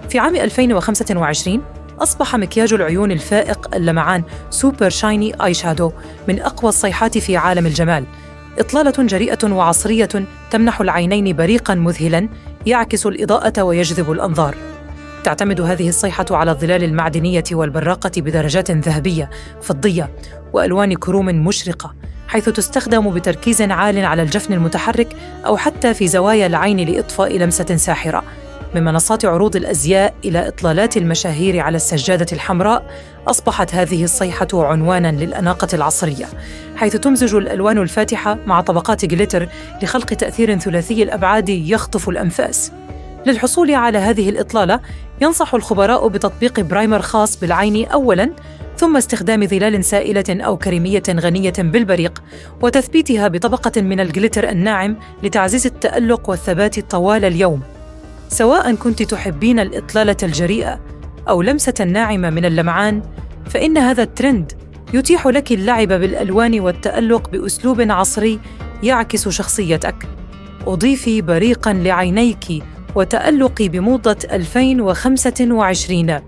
في عام 2025 أصبح مكياج العيون الفائق اللمعان سوبر شايني آي شادو من أقوى الصيحات في عالم الجمال. إطلالة جريئة وعصرية تمنح العينين بريقاً مذهلاً يعكس الإضاءة ويجذب الأنظار. تعتمد هذه الصيحة على الظلال المعدنية والبراقة بدرجات ذهبية، فضية، وألوان كروم مشرقة، حيث تستخدم بتركيز عال على الجفن المتحرك أو حتى في زوايا العين لإضفاء لمسة ساحرة. من منصات عروض الأزياء إلى إطلالات المشاهير على السجادة الحمراء، أصبحت هذه الصيحة عنواناً للأناقة العصرية، حيث تمزج الألوان الفاتحة مع طبقات جليتر لخلق تأثير ثلاثي الأبعاد يخطف الأنفاس. للحصول على هذه الإطلالة، ينصح الخبراء بتطبيق برايمر خاص بالعين أولاً، ثم استخدام ظلال سائلة أو كريمية غنية بالبريق، وتثبيتها بطبقة من الجليتر الناعم لتعزيز التألق والثبات طوال اليوم. سواء كنت تحبين الإطلالة الجريئة أو لمسة ناعمة من اللمعان، فإن هذا الترند يتيح لك اللعب بالألوان والتألق بأسلوب عصري يعكس شخصيتك. أضيفي بريقاً لعينيك وتألقي بموضة 2025.